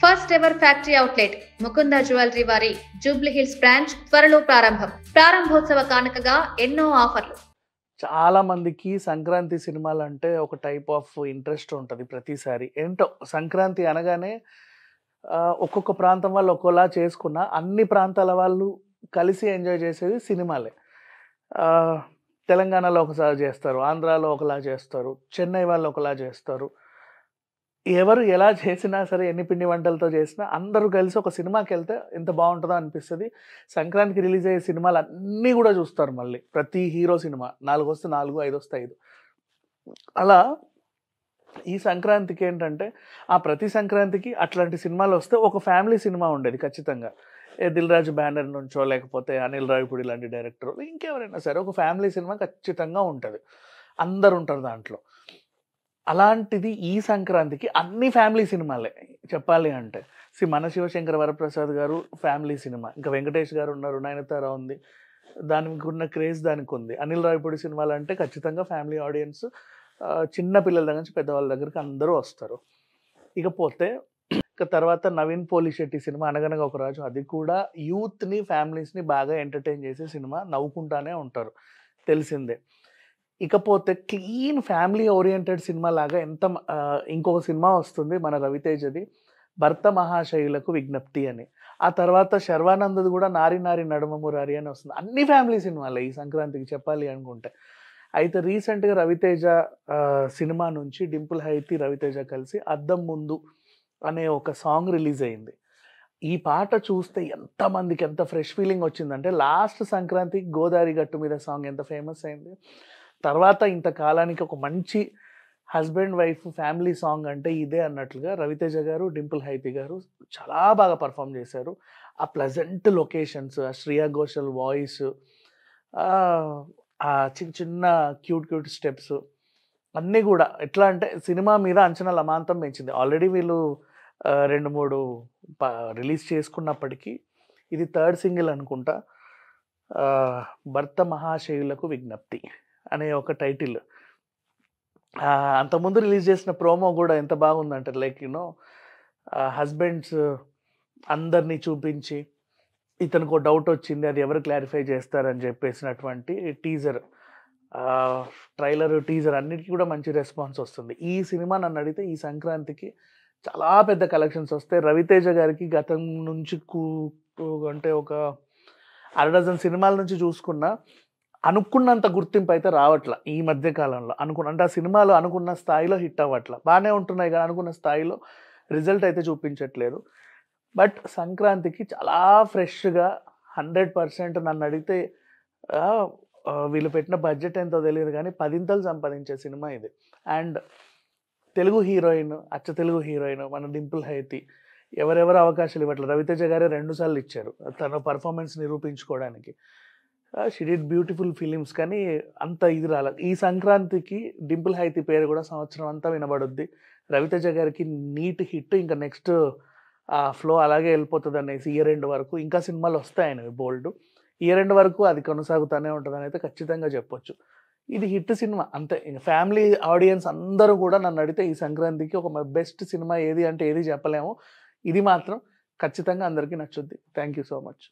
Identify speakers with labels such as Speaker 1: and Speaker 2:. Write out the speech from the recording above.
Speaker 1: First ever factory outlet Mukunda jewellery వారి Jubilee hills branch త్వరలో ప్రారంభోత్సవ కానుకగా ఎన్నో ఆఫర్లు.
Speaker 2: చాలా మందికి సంక్రాంతి సినిమాలు అంటే ఒక టైప్ ఆఫ్ ఇంట్రెస్ట్ ఉంటుంది. ప్రతిసారి ఏంటో సంక్రాంతి అనగానే ఒక్కొక్క ప్రాంతం వాళ్ళు ఒక్కోలా చేసుకున్న అన్ని ప్రాంతాల వాళ్ళు కలిసి ఎంజాయ్ చేసేది సినిమాలే. తెలంగాణలో ఒకసారి చేస్తారు, ఆంధ్రాలో ఒకలా చేస్తారు, చెన్నై వాళ్ళు ఒకలా చేస్తారు. ఎవరు ఎలా చేసినా సరే, ఎన్ని పిండి వంటలతో చేసినా అందరూ కలిసి ఒక సినిమాకి వెళ్తే ఎంత బాగుంటుందో అనిపిస్తుంది. సంక్రాంతికి రిలీజ్ అయ్యే సినిమాలు అన్నీ కూడా చూస్తారు. మళ్ళీ ప్రతి హీరో సినిమా 4 వస్తే 4, 5 వస్తే 5. అలా ఈ సంక్రాంతికి ఏంటంటే ప్రతి సంక్రాంతికి అట్లాంటి సినిమాలు వస్తే ఒక ఫ్యామిలీ సినిమా ఉండేది ఖచ్చితంగా. దిల్ రాజు బ్యానర్ నుంచో లేకపోతే అనిల్ రావిపూడి లాంటి డైరెక్టర్ ఇంకెవరైనా సరే ఒక ఫ్యామిలీ సినిమా ఖచ్చితంగా ఉంటుంది. అందరు ఉంటారు దాంట్లో. అలాంటిది ఈ సంక్రాంతికి అన్ని ఫ్యామిలీ సినిమాలే చెప్పాలి అంటే. మన శివశంకర వరప్రసాద్ గారు ఫ్యామిలీ సినిమా, ఇంకా వెంకటేష్ గారు ఉన్నారు, నయనతార ఉంది, దానికి ఉన్న క్రేజ్ దానికి ఉంది. అనిల్ రావిపూడి సినిమాలు అంటే ఖచ్చితంగా ఫ్యామిలీ ఆడియన్స్, చిన్న పిల్లల దగ్గర నుంచి పెద్దవాళ్ళ దగ్గరికి అందరూ వస్తారు. ఇకపోతే ఇక తర్వాత నవీన్ పోలిశెట్టి సినిమా అనగనగా ఒక రాజు, అది కూడా యూత్ని ఫ్యామిలీస్ని బాగా ఎంటర్టైన్ చేసే సినిమా, నవ్వుకుంటానే ఉంటారు తెలిసిందే. ఇకపోతే క్లీన్ ఫ్యామిలీ ఓరియంటెడ్ సినిమా లాగా ఇంకొక సినిమా వస్తుంది మన రవితేజది, భర్త మహాశయులకు విజ్ఞప్తి అని. ఆ తర్వాత శర్వానందది కూడా నారి నారి నడుమ మురారి అని వస్తుంది. అన్ని ఫ్యామిలీ సినిమాలే ఈ సంక్రాంతికి చెప్పాలి అనుకుంటే. అయితే రీసెంట్గా రవితేజ సినిమా నుంచి డింపుల్ హైతి రవితేజ కలిసి అద్దం ముందు అనే ఒక సాంగ్ రిలీజ్ అయింది. ఈ పాట చూస్తే ఎంతమందికి ఎంత ఫ్రెష్ ఫీలింగ్ వచ్చిందంటే, లాస్ట్ సంక్రాంతికి గోదావరి గట్టు మీద సాంగ్ ఎంత ఫేమస్ అయింది. తర్వాత ఇంతకాలానికి ఒక మంచి హస్బెండ్ వైఫ్ ఫ్యామిలీ సాంగ్ అంటే ఇదే అన్నట్లుగా రవితేజ గారు, డింపుల్ హైతి గారు చాలా బాగా పర్ఫామ్ చేశారు. ఆ ప్లెజెంట్ లొకేషన్స్, ఆ శ్రియా ఘోషల్ వాయిస్, ఆ చిన్న చిన్న క్యూట్ స్టెప్స్ అన్నీ కూడా ఎట్లా అంటే సినిమా మీద అంచనాలు అమాంతం పెంచింది. ఆల్రెడీ వీళ్ళు 2-3 రిలీజ్ చేసుకున్నప్పటికీ ఇది 3rd సింగిల్ అనుకుంటా. భర్త మహాశయులకు విజ్ఞప్తి అనే ఒక టైటిల్. అంతకుముందు రిలీజ్ చేసిన ప్రోమో కూడా ఎంత బాగుందంటే, లైక్ హస్బెండ్స్ అందరినీ చూపించి ఇతనికి ఒక డౌట్ వచ్చింది, అది ఎవరు క్లారిఫై చేస్తారని చెప్పేసినటువంటి టీజర్, ట్రైలర్, టీజర్ అన్నిటికీ కూడా మంచి రెస్పాన్స్ వస్తుంది. ఈ సినిమా నన్ను అడిగితే ఈ సంక్రాంతికి చాలా పెద్ద కలెక్షన్స్ వస్తాయి. రవితేజ గారికి గతం నుంచి అంటే ఒక 6 సినిమాల నుంచి చూసుకున్నా అనుకున్నంత గుర్తింపు అయితే రావట్ల ఈ మధ్య కాలంలో. అంటే ఆ సినిమాలు అనుకున్న స్థాయిలో హిట్ అవ్వట్ల. బాగానే ఉంటున్నాయి కానీ అనుకున్న స్థాయిలో రిజల్ట్ అయితే చూపించట్లేదు. బట్ సంక్రాంతికి చాలా ఫ్రెష్గా 100% నన్ను అడిగితే వీళ్ళు పెట్టిన బడ్జెట్ ఎంతో తెలియదు కానీ 10 సంపాదించే సినిమా ఇది. అండ్ తెలుగు హీరోయిన్, అచ్చ తెలుగు హీరోయిన్ మన డింపుల్ హైతి ఎవరెవరు అవకాశాలు ఇవ్వట్లేదు. రవితేజ గారే 2 సార్లు ఇచ్చారు తన పర్ఫార్మెన్స్ నిరూపించుకోవడానికి. షీ డిడ్ బ్యూటిఫుల్ ఫిలిమ్స్, కానీ అంత ఇది రాలేదు. ఈ సంక్రాంతికి డింపుల్ హైతి పేరు కూడా సంవత్సరం అంతా వినబడుద్ది. రవితేజ గారికి నీట్ హిట్, ఇంకా నెక్స్ట్ ఫ్లో అలాగే వెళ్ళిపోతుంది అనేసి ఇయర్ ఎండ్ వరకు ఇంకా సినిమాలు వస్తాయని బోల్డ్. ఇయర్ ఎండ్ వరకు అది కొనసాగుతూనే ఉంటుందని అయితే ఖచ్చితంగా చెప్పొచ్చు. ఇది హిట్ సినిమా అంతే. ఇంకా ఫ్యామిలీ ఆడియన్స్ అందరూ కూడా నన్ను అడిగితే ఈ సంక్రాంతికి ఒక బెస్ట్ సినిమా ఏది అంటే ఏది చెప్పలేము. ఇది మాత్రం ఖచ్చితంగా అందరికీ నచ్చుద్ది. Thank you so much.